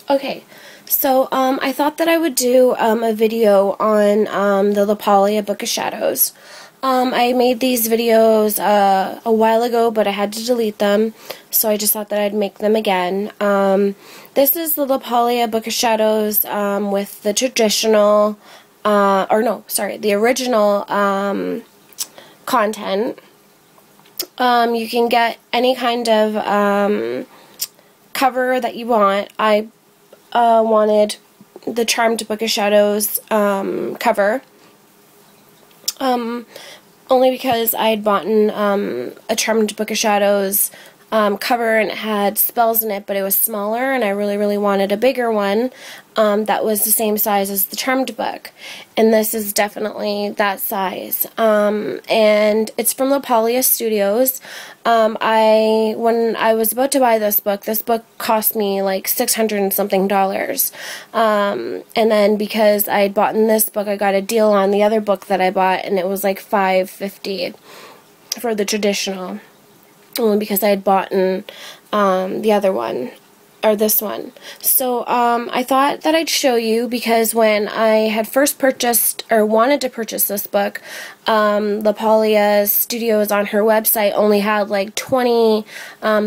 Okay, so I thought that I would do a video on the Lapulia Book of Shadows. I made these videos a while ago, but I had to delete them, so I just thought that I'd make them again. This is the Lapulia Book of Shadows with the traditional, the original content. You can get any kind of cover that you want. I wanted the Charmed Book of Shadows cover, only because I had bought a Charmed Book of Shadows cover, and it had spells in it, but it was smaller, and I really wanted a bigger one that was the same size as the Charmed book, and this is definitely that size, and it's from Lapulia Studios. When I was about to buy this book cost me like $600 and something, and then because I had bought this book, I got a deal on the other book that I bought, and it was like $5.50 for the traditional. Only because I had bought the other one, or this one. So I thought that I'd show you, because when I had first purchased, or wanted to purchase this book, Lapulia Studios on her website only had like 20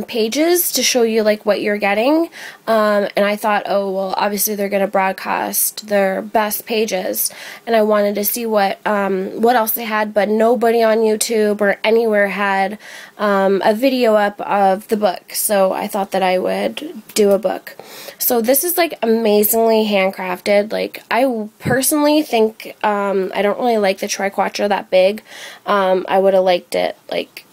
pages to show you like what you're getting, and I thought, oh well, obviously they're going to broadcast their best pages, and I wanted to see what else they had, but nobody on YouTube or anywhere had a video up of the book, so I thought that I would do a book. So this is like amazingly handcrafted. Like, I personally think I don't really like the triquetra that big. I would have liked it like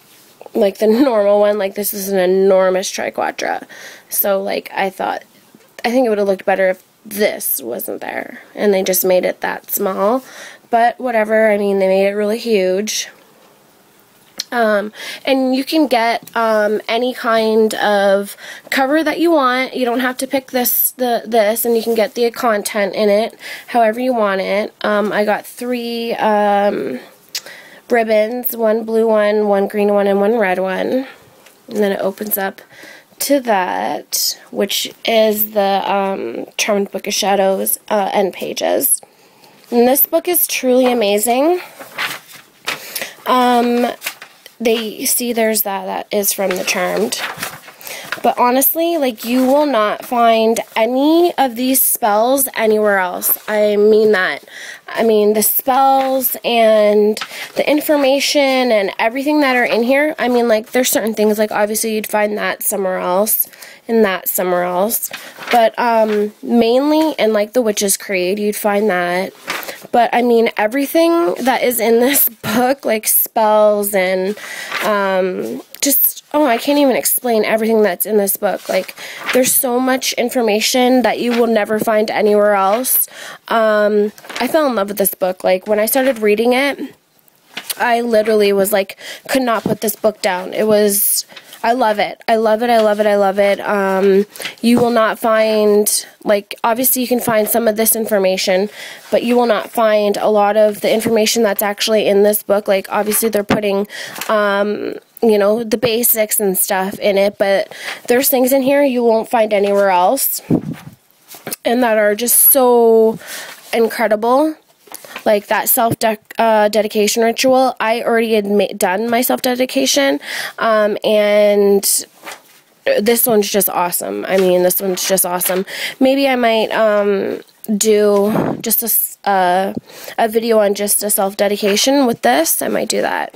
the normal one. Like, this is an enormous triquetra, so like I think it would have looked better if this wasn't there and they just made it that small, but whatever. I mean, they made it really huge. And you can get any kind of cover that you want. You don't have to pick this, and you can get the content in it however you want it. I got 3 ribbons, one blue one green one, and one red one. And then it opens up to that, which is the Charmed Book of Shadows end pages. And this book is truly amazing. There's that is from the Charmed. But honestly, like, you will not find any of these spells anywhere else. I mean that. I mean, the spells and the information and everything that are in here, I mean, like, there's certain things, like, obviously you'd find that somewhere else, and that somewhere else. But, mainly in, like, the Witch's Creed, you'd find that. But, I mean, everything that is in this book, like spells and, I can't even explain everything that's in this book. Like, there's so much information that you will never find anywhere else. I fell in love with this book. Like, when I started reading it, I literally was like, could not put this book down. I love it. I love it. I love it. I love it. You will not find, like, obviously you can find some of this information, but you will not find a lot of the information that's actually in this book. Like, obviously they're putting, you know, the basics and stuff in it, but there's things in here you won't find anywhere else, and that are just so incredible. Like that self-dedication ritual, I already had done my self-dedication, and this one's just awesome. I mean, this one's just awesome. Maybe I might do just a video on just a self-dedication with this. I might do that.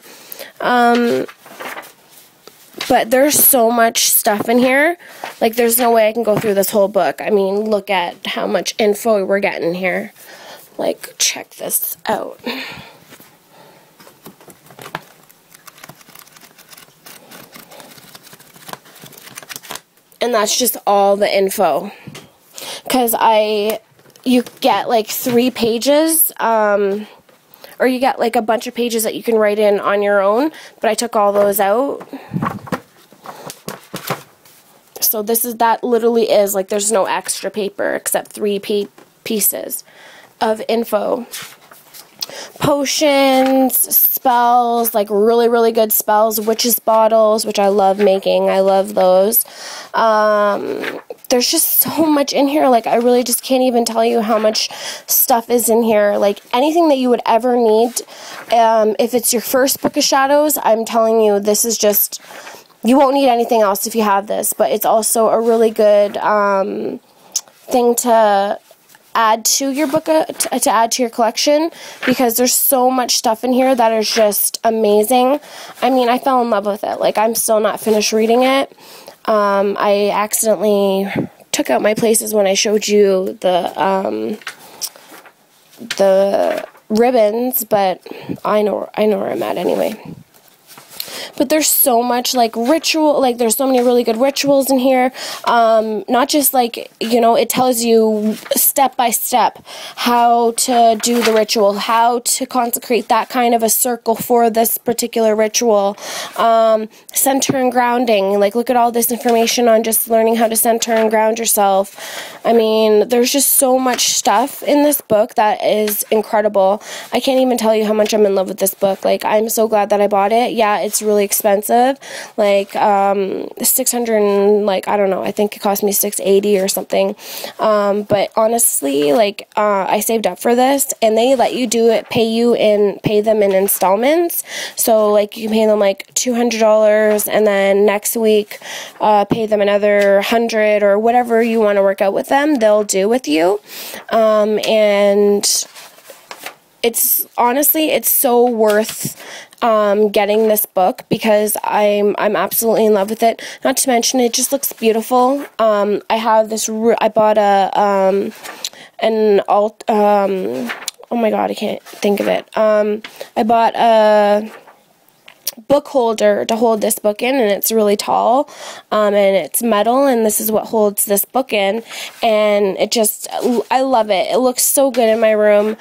But there's so much stuff in here. Like, there's no way I can go through this whole book. I mean, look at how much info we're getting here. Like, check this out. And that's just all the info. Because you get like 3 pages, or you get like a bunch of pages that you can write in on your own, but I took all those out. So that literally is, like, there's no extra paper except 3 pieces of info. Potions, spells, like really good spells, witches bottles, which I love making. I love those. there's just so much in here. Like, I really just can't even tell you how much stuff is in here. Like, anything that you would ever need. If it's your first Book of Shadows, I'm telling you, this is just, you won't need anything else if you have this. But it's also a really good thing to add to your book, to add to your collection, because there's so much stuff in here that is just amazing. I mean, I fell in love with it. Like, I'm still not finished reading it. I accidentally took out my places when I showed you the ribbons, but I know where I'm at anyway. But there's so much, like, ritual, like, there's so many really good rituals in here. Not just, like, you know, it tells you step by step how to do the ritual, how to consecrate that kind of a circle for this particular ritual. Center and grounding, like, look at all this information on just learning how to center and ground yourself. I mean, there's just so much stuff in this book that is incredible. I can't even tell you how much I'm in love with this book. Like, I'm so glad that I bought it. Yeah, it's really expensive, like 600 and, like, I don't know, I think it cost me $680 or something, but honestly, like, I saved up for this, and they let you pay them in installments. So, like, you pay them like $200, and then next week pay them another $100, or whatever you want to work out with them, they'll do with you. And it's honestly, it's so worth getting this book, because I'm absolutely in love with it. Not to mention, it just looks beautiful. I have this, I bought oh my god, I can't think of it. I bought a book holder to hold this book in, and it's really tall, and it's metal, and this is what holds this book in, and it just, I love it. It looks so good in my room,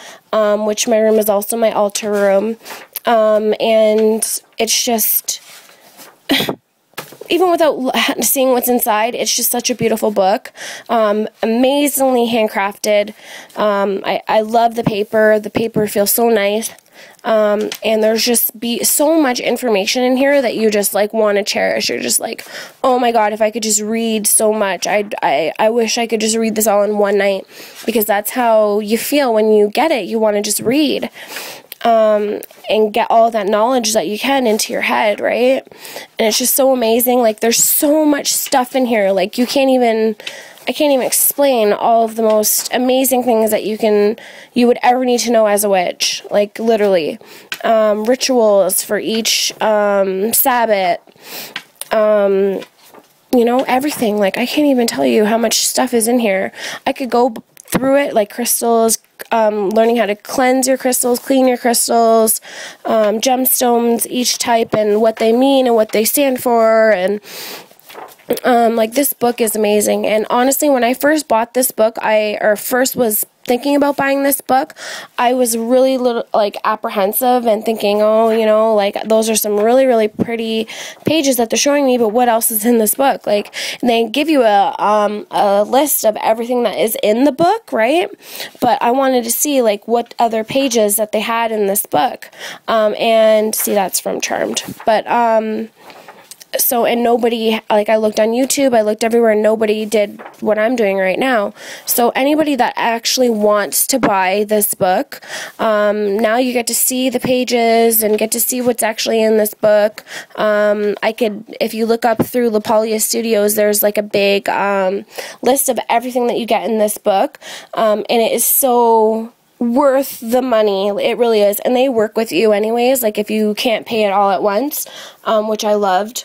which my room is also my altar room, and it's just, even without seeing what's inside, it's just such a beautiful book. Amazingly handcrafted. I love the paper. The paper feels so nice. And there's just so much information in here that you just, like, want to cherish. You're just like, oh my god, if I could just read so much. I wish I could just read this all in one night, because that's how you feel when you get it. You want to just read. And get all that knowledge that you can into your head, right? And it's just so amazing. Like, there's so much stuff in here. Like, I can't even explain all of the most amazing things that you would ever need to know as a witch. Like, literally. Rituals for each Sabbath. You know, everything. Like, I can't even tell you how much stuff is in here. I could go through it, like crystals, learning how to cleanse your crystals, clean your crystals, gemstones, each type, and what they mean and what they stand for, and like, this book is amazing. And honestly, when I first bought this book, first was thinking about buying this book, I was really apprehensive and thinking, oh, you know, like, those are some really, really pretty pages that they're showing me, but what else is in this book? Like, and they give you a list of everything that is in the book, right? But I wanted to see, like, what other pages that they had in this book. And see, that's from Charmed. But, so, and nobody, like, I looked on YouTube, I looked everywhere, and nobody did what I'm doing right now. So anybody that actually wants to buy this book, now you get to see the pages and get to see what's actually in this book. If you look up through Lapulia Studios, there's, like, a big list of everything that you get in this book, and it is so worth the money. It really is. And they work with you anyways, like, if you can't pay it all at once, which I loved.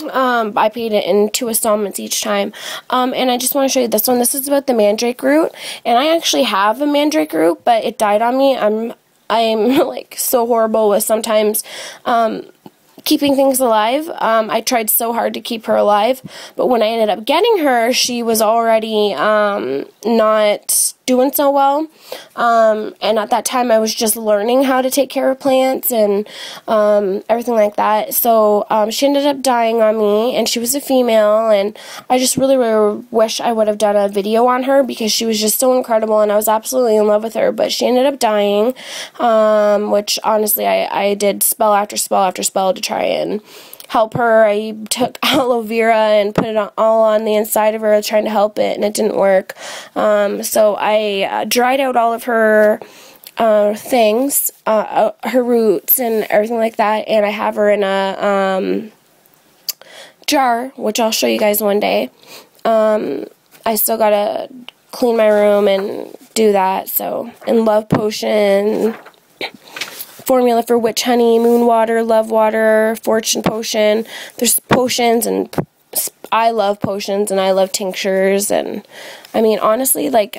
I paid it in 2 installments each time. And I just want to show you this one. This is about the mandrake root, and I actually have a mandrake root, but it died on me. I'm like, so horrible with sometimes keeping things alive. I tried so hard to keep her alive, but when I ended up getting her, she was already not doing so well, and at that time I was just learning how to take care of plants and everything like that. So she ended up dying on me, and she was a female, and I just really, really wish I would have done a video on her, because she was just so incredible, and I was absolutely in love with her. But she ended up dying, which honestly I did spell after spell after spell to try and help her. I took aloe vera and put it all on the inside of her trying to help it, and it didn't work. So I dried out all of her things, her roots and everything like that, and I have her in a jar, which I'll show you guys one day. I still gotta clean my room and do that. So, and love potion, formula for witch honey, moon water, love water, fortune potion. There's potions, and I love potions, and I love tinctures, and I mean, honestly, like,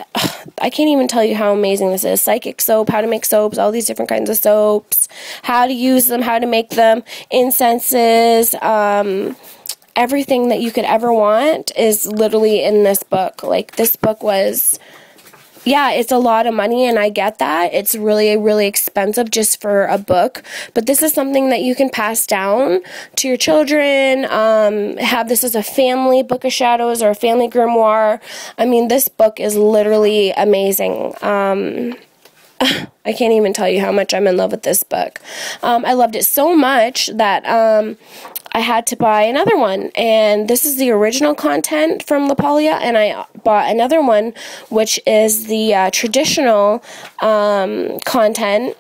I can't even tell you how amazing this is. Psychic soap, how to make soaps, all these different kinds of soaps, how to use them, how to make them, incenses, everything that you could ever want is literally in this book. Like, this book was, yeah, it's a lot of money, and I get that. It's really, really expensive just for a book. But this is something that you can pass down to your children, have this as a family book of shadows or a family grimoire. I mean, this book is literally amazing. I can't even tell you how much I'm in love with this book. I loved it so much that I had to buy another one, and this is the original content from Lapulia, and I bought another one, which is the traditional content,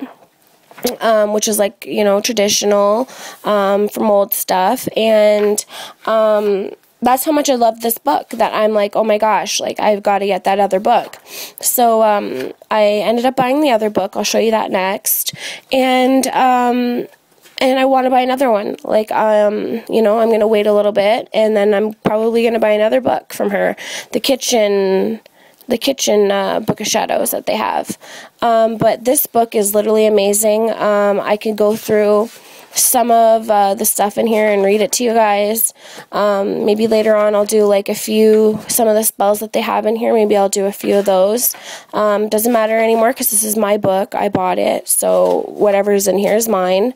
which is like, you know, traditional from old stuff, and that's how much I love this book, that I'm like, oh my gosh, like, I've got to get that other book. So I ended up buying the other book. I'll show you that next. And I want to buy another one. Like, you know, I'm going to wait a little bit, and then I'm probably going to buy another book from her. The kitchen book of shadows that they have. But this book is literally amazing. I could go through some of the stuff in here and read it to you guys. Maybe later on I'll do like some of the spells that they have in here. Maybe I'll do a few of those. Doesn't matter anymore because this is my book. I bought it, so whatever's in here is mine.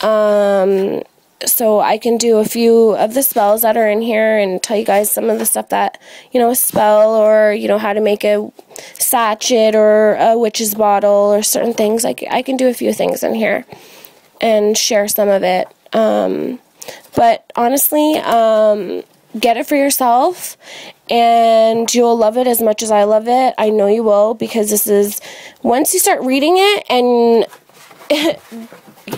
So I can do a few of the spells that are in here and tell you guys some of the stuff that, you know, a spell, or, you know, how to make a sachet or a witch's bottle or certain things. Like, I can do a few things in here and share some of it. But honestly, get it for yourself, and you'll love it as much as I love it. I know you will, because this is, once you start reading it, and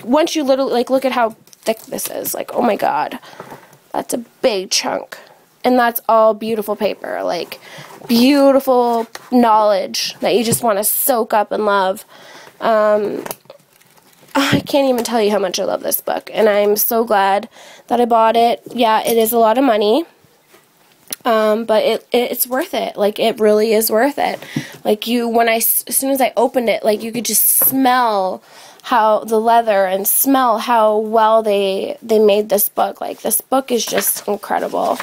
once you literally, like, look at how thick this is. Like, oh my god, that's a big chunk. And that's all beautiful paper. Like, beautiful knowledge that you just want to soak up and love. I can't even tell you how much I love this book, and I'm so glad that I bought it. Yeah, it is a lot of money, but it's worth it. Like, it really is worth it. Like, as soon as I opened it, like, you could just smell how the leather, and smell how well they made this book. Like, this book is just incredible.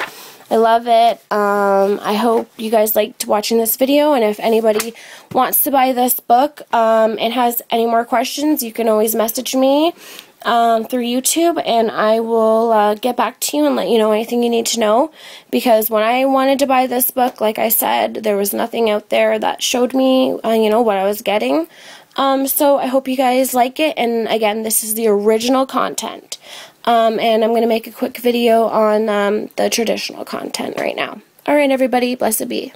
I love it. I hope you guys liked watching this video, and if anybody wants to buy this book and has any more questions, you can always message me through YouTube, and I will get back to you and let you know anything you need to know, because when I wanted to buy this book, like I said, there was nothing out there that showed me, you know, what I was getting. So I hope you guys like it, and again, this is the original content. And I'm going to make a quick video on the traditional content right now. Alright, everybody, blessed be.